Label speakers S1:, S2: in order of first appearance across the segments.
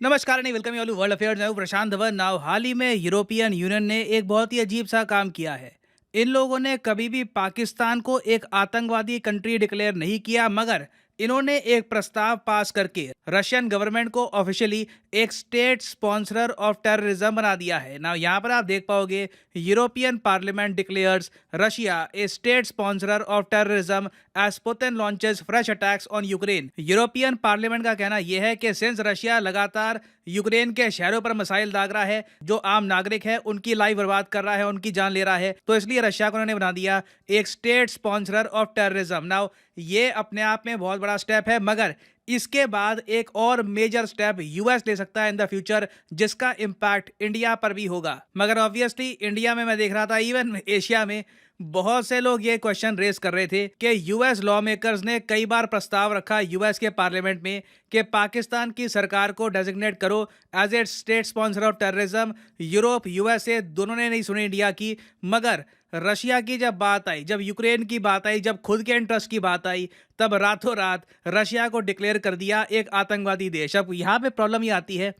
S1: नमस्कार नहीं welcome you world affairs. मैं हूं प्रशांत धवन। नाउ हाल ही में यूरोपियन यूनियन ने एक बहुत ही अजीब सा काम किया है। इन लोगों ने कभी भी पाकिस्तान को एक आतंकवादी कंट्री डिक्लेयर नहीं किया, मगर इन्होंने एक प्रस्ताव पास करके रशियन गवर्नमेंट को ऑफिशियली एक स्टेट स्पॉन्सर ऑफ टेररिज्म बना दिया है। ना यहाँ पर आप देख पाओगे, European parliament declares Russia a state sponsor of terrorism as Putin launches fresh attacks on Ukraine. European parliament का कहना यह है कि सिंस रशिया लगातार यूक्रेन के शहरों पर मिसाइल दाग रहा है, जो आम नागरिक है उनकी लाइफ बर्बाद कर रहा है, उनकी जान ले रहा है, तो इसलिए रशिया को उन्होंने बना दिया एक state sponsor of terrorism. Now ये अपने आप में बहुत बड़ा स्टेप है, मगर इसके बाद एक और मेजर स्टेप यूएस ले सकता है इन द फ्यूचर, जिसका इम्पैक्ट इंडिया पर भी होगा। मगर ऑब्वियसली इंडिया में मैं देख रहा था, इवन एशिया में बहुत से लोग ये क्वेश्चन रेज कर रहे थे कि यूएस लॉ मेकर्स ने कई बार प्रस्ताव रखा यूएस के पार्लियामेंट में कि पाकिस्तान की सरकार को डेजिग्नेट करो as a state sponsor of terrorism. Europe USA दोनों ने नहीं सुनी इंडिया की, मगर रशिया की जब बात आई, जब यूक्रेन की बात आई, जब खुद के इंटरेस्ट की बात आई, तब रातों रात रशिया को डिक्लेयर कर दिया एक आतंकवादी देश। अब यहाँ पे प्रॉब्लम ये आती है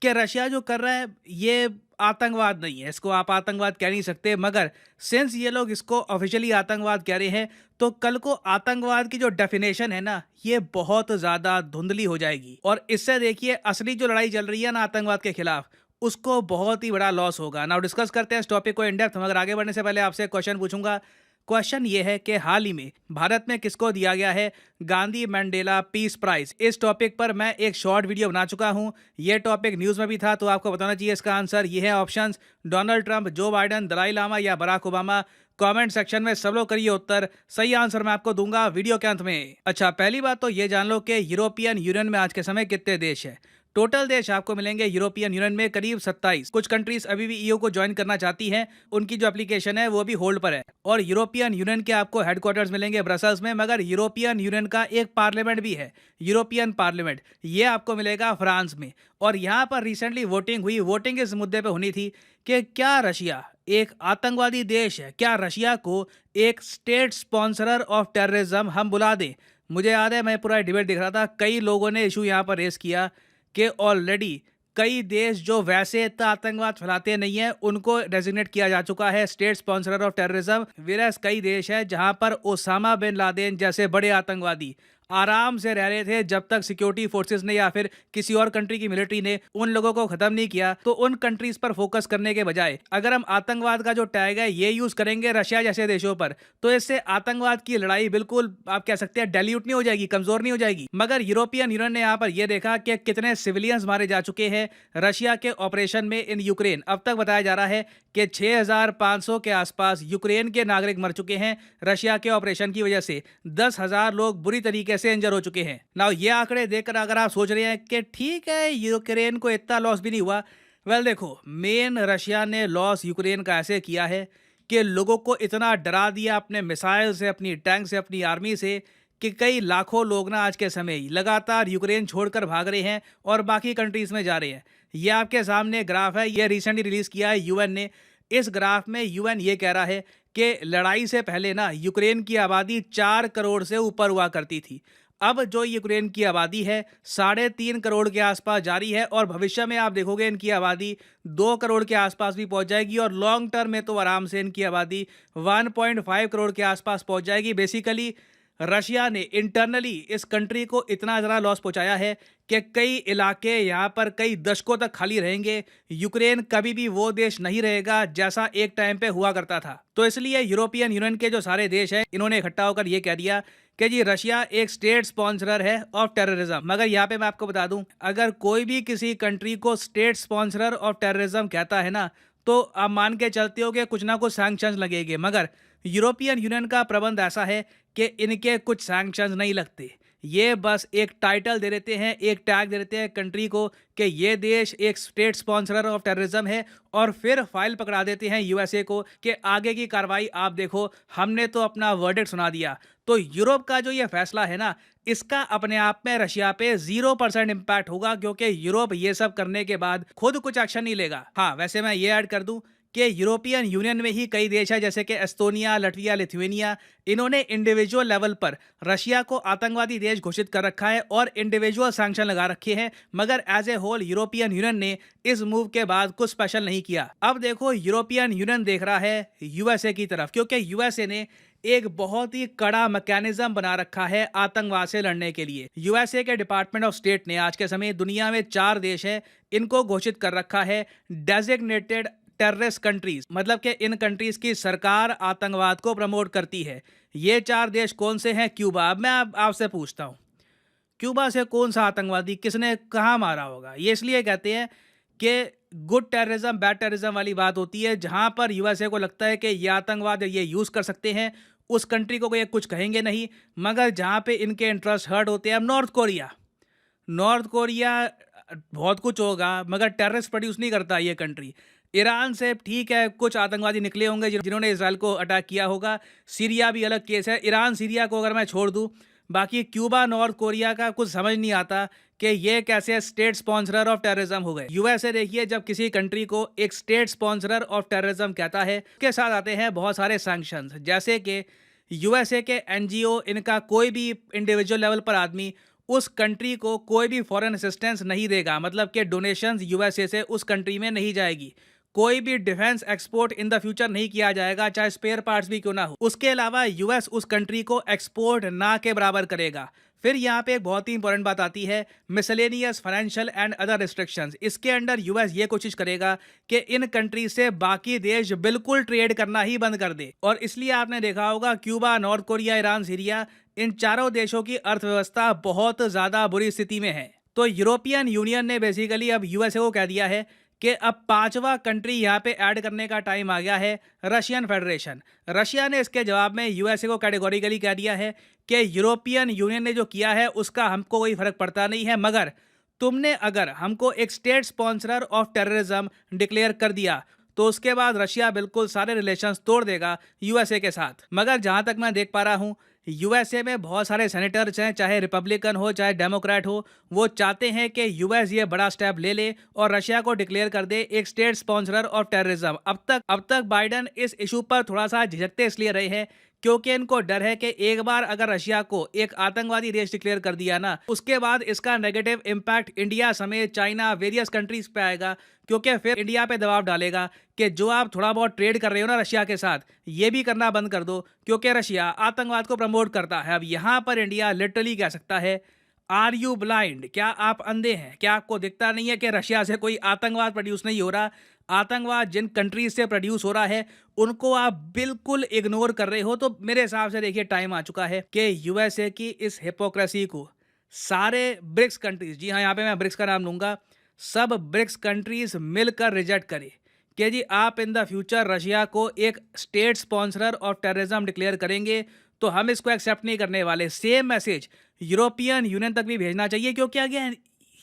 S1: कि रशिया जो कर रहा है ये आतंकवाद नहीं है, इसको आप आतंकवाद कह नहीं सकते, मगर सिंस ये लोग इसको ऑफिशियली आतंकवाद कह रहे हैं, तो कल को आतंकवाद की जो डेफिनेशन है ना, ये बहुत ज़्यादा धुंधली हो जाएगी। और इससे देखिए असली जो लड़ाई चल रही है ना आतंकवाद के खिलाफ, उसको बहुत ही बड़ा लॉस होगा। नाउ डिस्कस करते हैं इस टॉपिक को इन डेप्थ, मगर आगे बढ़ने से पहले आपसे क्वेश्चन पूछूंगा। क्वेश्चन ये है कि हाल ही में भारत में किसको दिया गया है गांधी मंडेला पीस प्राइज। इस टॉपिक पर मैं एक शॉर्ट वीडियो बना चुका हूं, ये टॉपिक न्यूज़ में भी था, तो आपको बताना चाहिए इसका आंसर। ये है ऑप्शंस: डोनाल्ड ट्रंप, जो बाइडन, दलाई लामा या बराक ओबामा। कमेंट सेक्शन में सब लोग करिए उत्तर, सही आंसर मैं आपको दूंगा वीडियो के अंत में। अच्छा, पहली बात तो ये जान लो कि यूरोपियन यूनियन में आज के समय कितने देश है। टोटल देश आपको मिलेंगे यूरोपियन यूनियन में करीब 27। कुछ कंट्रीज अभी भी ईयू को ज्वाइन करना चाहती हैं, उनकी जो एप्लीकेशन है वो भी होल्ड पर है। और यूरोपियन यूनियन के आपको हेडक्वार्टर्स मिलेंगे ब्रसल्स में, मगर यूरोपियन यूनियन का एक पार्लियामेंट भी है, यूरोपियन पार्लियामेंट, ये आपको मिलेगा फ्रांस में। और यहाँ पर रिसेंटली वोटिंग हुई, वोटिंग इस मुद्दे पर होनी थी कि क्या रशिया एक आतंकवादी देश है, क्या रशिया को एक स्टेट स्पॉन्सर ऑफ टेररिज्म हम बुला दें। मुझे याद है मैं पूरा डिबेट देख रहा था, कई लोगों ने इशू यहाँ पर रेस किया कि ऑलरेडी कई देश जो वैसे इतना आतंकवाद फैलाते नहीं है, उनको डेजिग्नेट किया जा चुका है स्टेट स्पॉन्सर ऑफ टेररिज्म। वेरस कई देश है जहां पर ओसामा बिन लादेन जैसे बड़े आतंकवादी आराम से रह रहे थे, जब तक सिक्योरिटी फोर्सेस ने या फिर किसी और कंट्री की मिलिट्री ने उन लोगों को खत्म नहीं किया। तो उन कंट्रीज पर फोकस करने के बजाय अगर हम आतंकवाद का जो टैग है ये यूज करेंगे रशिया जैसे देशों पर, तो इससे आतंकवाद की लड़ाई बिल्कुल आप कह सकते हैं डाइल्यूट नहीं हो जाएगी, कमजोर नहीं हो जाएगी। मगर यूरोपियन यूनियन ने यहाँ पर यह देखा कि कितने सिविलियंस मारे जा चुके हैं रशिया के ऑपरेशन में इन यूक्रेन। अब तक बताया जा रहा है कि 6500 के आसपास यूक्रेन के नागरिक मर चुके हैं रशिया के ऑपरेशन की वजह से। 10,000 लोग बुरी तरीके से इंजर हो चुके हैं। नाउ ये आंकड़े देखकर अगर आप सोच रहे हैं कि ठीक है यूक्रेन को इतना लॉस भी नहीं हुआ, वेल देखो, मेन रशिया ने लॉस यूक्रेन का ऐसे किया है कि लोगों को इतना डरा दिया अपने मिसाइल से, अपनी टैंक से, अपनी आर्मी से, कि कई लाखों लोग ना आज के समय लगातार यूक्रेन छोड़कर भाग रहे हैं और बाकी कंट्रीज में जा रहे हैं। ये आपके सामने ग्राफ है, ये रिसेंटली रिलीज किया है यूएन ने। इस ग्राफ में यूएन ये कह रहा है कि लड़ाई से पहले ना यूक्रेन की आबादी 4 करोड़ से ऊपर हुआ करती थी। अब जो यूक्रेन की आबादी है 3.5 करोड़ के आसपास जारी है, और भविष्य में आप देखोगे इनकी आबादी 2 करोड़ के आसपास भी पहुंच जाएगी, और लॉन्ग टर्म में तो आराम से इनकी आबादी 1.5 करोड़ के आसपास पहुंच जाएगी। बेसिकली रशिया ने इंटरनली इस कंट्री को इतना ज़्यादा लॉस पहुंचाया है कि कई इलाके यहाँ पर कई दशकों तक खाली रहेंगे। यूक्रेन कभी भी वो देश नहीं रहेगा जैसा एक टाइम पे हुआ करता था। तो इसलिए यूरोपियन यूनियन के जो सारे देश हैं, इन्होंने इकट्ठा होकर ये कह दिया कि जी रशिया एक स्टेट स्पॉन्सर है ऑफ टेररिज्म। मगर यहाँ पे मैं आपको बता दूं, अगर कोई भी किसी कंट्री को स्टेट स्पॉन्सर ऑफ टेररिज्म कहता है ना, तो आप मान के चलते हो कि कुछ ना कुछ सैंक्शंस लगेंगे। मगर यूरोपियन यूनियन का प्रबंध ऐसा है कि इनके कुछ सैंक्शंस नहीं लगते, ये बस एक टाइटल दे देते हैं, एक टैग दे देते हैं कंट्री को कि ये देश एक स्टेट स्पॉन्सर ऑफ टेररिज्म है, और फिर फाइल पकड़ा देते हैं यूएसए को कि आगे की कार्रवाई आप देखो, हमने तो अपना वर्डिक्ट सुना दिया। तो यूरोप का जो ये फैसला है ना, इसका अपने आप में रशिया पे 0% इम्पैक्ट होगा, क्योंकि यूरोप ये सब करने के बाद खुद कुछ एक्शन नहीं लेगा। हाँ, वैसे मैं ये ऐड कर दूं कि यूरोपियन यूनियन में ही कई देश हैं जैसे कि एस्टोनिया, लटविया, लिथुआनिया, इन्होंने इंडिविजुअल लेवल पर रशिया को आतंकवादी देश घोषित कर रखा है और इंडिविजुअल सैंक्शन लगा रखे हैं, मगर as a whole European union ने इस मूव के बाद कुछ स्पेशल नहीं किया। अब देखो यूरोपियन यूनियन देख रहा है यूएसए की तरफ, क्योंकि यूएसए ने एक बहुत ही कड़ा मैकेनिज्म बना रखा है आतंकवाद से लड़ने के लिए। यूएसए के डिपार्टमेंट ऑफ स्टेट ने आज के समय दुनिया में 4 देश हैं, इनको घोषित कर रखा है डेजिग्नेटेड टेररिस्ट कंट्रीज, मतलब कि इन कंट्रीज की सरकार आतंकवाद को प्रमोट करती है। ये 4 देश कौन से हैं? क्यूबा। अब मैं आपसे पूछता हूँ, क्यूबा से कौन सा आतंकवादी किसने कहाँ मारा होगा? ये इसलिए कहते हैं कि गुड टेररिज्म बैड टेररिज्म वाली बात होती है, जहां पर यूएसए को लगता है कि ये आतंकवाद ये यूज़ कर सकते हैं, उस कंट्री को ये कुछ कहेंगे नहीं, मगर जहां पे इनके इंटरेस्ट हर्ट होते हैं। अब नॉर्थ कोरिया बहुत कुछ होगा, मगर टेररिस्ट प्रोड्यूस नहीं करता ये कंट्री। ईरान से ठीक है, कुछ आतंकवादी निकले होंगे जिन्होंने इसराइल को अटैक किया होगा। सीरिया भी अलग केस है। ईरान सीरिया को अगर मैं छोड़ दूं, बाकी क्यूबा नॉर्थ कोरिया का कुछ समझ नहीं आता कि ये कैसे स्टेट स्पॉन्सरर ऑफ टेररिज्म हो गए। यूएसए देखिए, जब किसी कंट्री को एक स्टेट स्पॉन्सरर ऑफ टेररिज्म कहता है, उसके साथ आते हैं बहुत सारे सैंक्शंस, जैसे कि यूएसए के एनजीओ, इनका कोई भी इंडिविजुअल लेवल पर आदमी उस कंट्री को कोई भी फॉरेन असिस्टेंस नहीं देगा, मतलब कि डोनेशंस यूएसए से उस कंट्री में नहीं जाएगी। कोई भी defence export in the future नहीं किया जाएगा, चाहे स्पेयर पार्ट्स भी क्यों ना हो। उसके अलावा यूएस उस कंट्री को एक्सपोर्ट ना के बराबर करेगा। फिर यहाँ पे एक बहुत ही इंपॉर्टेंट बात आती है, miscellaneous financial and other restrictions. इसके अंडर यूएस ये कोशिश करेगा कि इन कंट्री से बाकी देश बिल्कुल ट्रेड करना ही बंद कर दे। और इसलिए आपने देखा होगा Cuba, North Korea, Iran, Syria, इन चारों देशों की अर्थव्यवस्था बहुत ज़्यादा बुरी स्थिति में है। तो यूरोपियन यूनियन ने बेसिकली अब यूएसए को कह दिया है कि अब 5वां कंट्री यहाँ पे ऐड करने का टाइम आ गया है, रशियन फेडरेशन। रशिया ने इसके जवाब में यूएसए को कैटेगोरिकली कह दिया है कि यूरोपियन यूनियन ने जो किया है उसका हमको कोई फर्क पड़ता नहीं है, मगर तुमने अगर हमको एक state sponsorer of terrorism declare कर दिया तो उसके बाद रशिया बिल्कुल सारे रिलेशंस तोड़ देगा यूएसए के साथ। मगर जहाँ तक मैं देख पा रहा हूँ, यूएसए में बहुत सारे सेनेटर्स हैं, चाहे रिपब्लिकन हो चाहे डेमोक्रेट हो, वो चाहते हैं कि यूएस ये बड़ा स्टेप ले ले और रशिया को डिक्लेयर कर दे एक स्टेट स्पॉन्सरर ऑफ टेररिज्म। अब तक बाइडन इस इशू पर थोड़ा सा झिझकते इसलिए रहे हैं क्योंकि इनको डर है कि एक बार अगर रशिया को एक आतंकवादी देश डिक्लेयर कर दिया ना, उसके बाद इसका नेगेटिव इम्पैक्ट इंडिया समेत चाइना, वेरियस कंट्रीज पे आएगा, क्योंकि फिर इंडिया पे दबाव डालेगा कि जो आप थोड़ा बहुत ट्रेड कर रहे हो ना रशिया के साथ, ये भी करना बंद कर दो, क्योंकि रशिया आतंकवाद को प्रमोट करता है। अब यहाँ पर इंडिया लिटरली कह सकता है, आर यू ब्लाइंड? क्या आप अंधे हैं? क्या आपको दिखता नहीं है कि रशिया से कोई आतंकवाद प्रोड्यूस नहीं हो रहा? आतंकवाद जिन कंट्रीज से प्रोड्यूस हो रहा है उनको आप बिल्कुल इग्नोर कर रहे हो। तो मेरे हिसाब से देखिए, टाइम आ चुका है कि यूएसए की इस हिपोक्रेसी को सारे ब्रिक्स कंट्रीज, जी हाँ यहाँ पे मैं ब्रिक्स का नाम लूँगा, सब ब्रिक्स कंट्रीज मिलकर रिजेक्ट करें कि जी आप इन द फ्यूचर रशिया को एक state sponsorer of terrorism declare करेंगे तो हम इसको एक्सेप्ट नहीं करने वाले। सेम मैसेज यूरोपियन यूनियन तक भी भेजना चाहिए, क्योंकि अगेन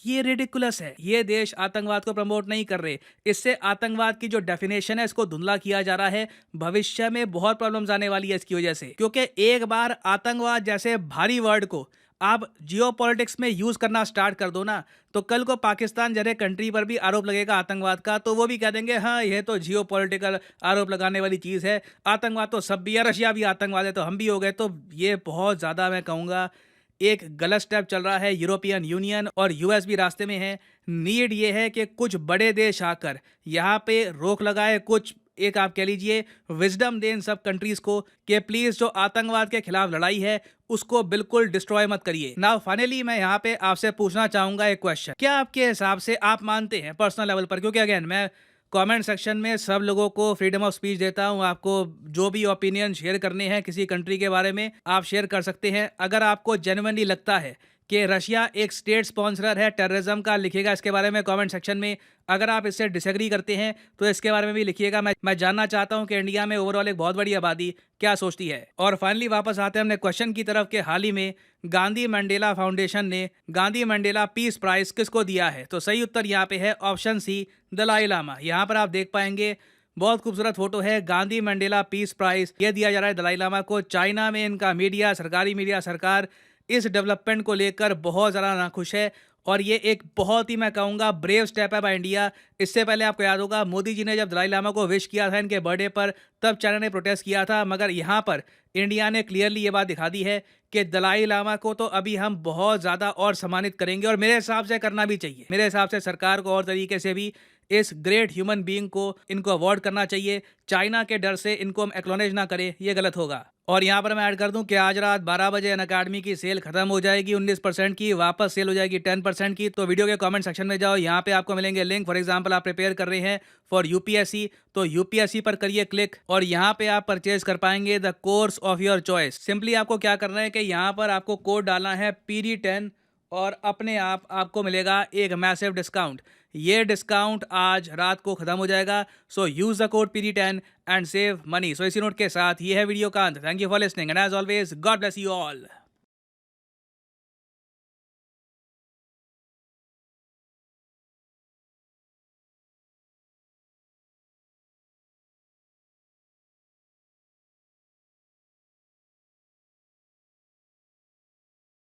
S1: ये रिडिकुलस है, ये देश आतंकवाद को प्रमोट नहीं कर रहे। इससे आतंकवाद की जो डेफिनेशन है इसको धुंधला किया जा रहा है। भविष्य में बहुत प्रॉब्लम्स आने वाली है इसकी वजह से, क्योंकि एक बार आतंकवाद जैसे भारी वर्ड को आप जियोपॉलिटिक्स में यूज करना स्टार्ट कर दो ना, तो कल को पाकिस्तान जैसे कंट्री पर भी आरोप लगेगा आतंकवाद का, तो वो भी कह देंगे हाँ ये तो जियोपॉलिटिकल आरोप लगाने वाली चीज़ है, आतंकवाद तो सब भी है, रशिया भी आतंकवाद है तो हम भी हो गए। तो ये बहुत ज़्यादा मैं कहूँगा एक गलत स्टेप चल रहा है। यूरोपियन यूनियन और यूएस भी रास्ते में है। नीड ये है कि कुछ बड़े देश आकर यहाँ पे रोक लगाए, कुछ एक आप कह लीजिए विजडम दें इन सब कंट्रीज को कि प्लीज जो आतंकवाद के खिलाफ लड़ाई है उसको बिल्कुल डिस्ट्रॉय मत करिए। नाउ फाइनली मैं यहाँ पे आपसे पूछना चाहूंगा एक क्वेश्चन, क्या आपके हिसाब से आप मानते हैं पर्सनल लेवल पर, क्योंकि अगेन मैं कमेंट सेक्शन में सब लोगों को फ्रीडम ऑफ स्पीच देता हूं, आपको जो भी ओपिनियन शेयर करने हैं किसी कंट्री के बारे में आप शेयर कर सकते हैं। अगर आपको जेन्युइनली लगता है कि रशिया एक स्टेट स्पॉन्सर है टेररिज्म का, लिखिएगा इसके बारे में कमेंट सेक्शन में। अगर आप इससे डिसएग्री करते हैं तो इसके बारे में भी लिखिएगा। मैं जानना चाहता हूं कि इंडिया में ओवरऑल एक बहुत बड़ी आबादी क्या सोचती है। और फाइनली वापस आते हैं हमने क्वेश्चन की तरफ कि हाल ही में गांधी मंडेला फाउंडेशन ने गांधी मंडेला पीस प्राइज किसको दिया है? तो सही उत्तर यहाँ पे है ऑप्शन सी, दलाई लामा। यहाँ पर आप देख पाएंगे बहुत खूबसूरत फोटो है, गांधी मंडेला पीस प्राइज ये दिया जा रहा है दलाई लामा को। चाइना में इनका मीडिया, सरकारी मीडिया, सरकार इस डेवलपमेंट को लेकर बहुत ज़्यादा नाखुश है और ये एक बहुत ही मैं कहूँगा ब्रेव स्टेप है बाय इंडिया। इससे पहले आपको याद होगा मोदी जी ने जब दलाई लामा को विश किया था इनके बर्थडे पर, तब चाइना ने प्रोटेस्ट किया था, मगर यहाँ पर इंडिया ने क्लियरली ये बात दिखा दी है कि दलाई लामा को तो अभी हम बहुत ज़्यादा और सम्मानित करेंगे और मेरे हिसाब से करना भी चाहिए। मेरे हिसाब से सरकार को और तरीके से भी इस ग्रेट ह्यूमन बीइंग को इनको अवार्ड करना चाहिए। चाइना के डर से इनको हम एक्नॉलेज ना करें, ये गलत होगा। और यहाँ पर मैं ऐड कर दूं कि आज रात 12 बजे अनअकैडमी की सेल खत्म हो जाएगी 19% की, वापस सेल हो जाएगी 10% की। तो वीडियो के कमेंट सेक्शन में जाओ, यहाँ पे आपको मिलेंगे लिंक। फॉर एग्जांपल आप प्रिपेयर कर रहे हैं फॉर यूपीएससी, तो यूपीएससी पर करिए क्लिक और यहाँ पे आप परचेज कर पाएंगे the course of your choice. Simply आपको क्या करना है कि यहाँ पर आपको कोड डालना है PD10 और अपने आप आपको मिलेगा एक मैसिव डिस्काउंट। ये डिस्काउंट आज रात को खत्म हो जाएगा, so use the code PD10 and save money. So इसी नोट के साथ ये है वीडियो का अंत। Thank you for listening and as always God bless you all.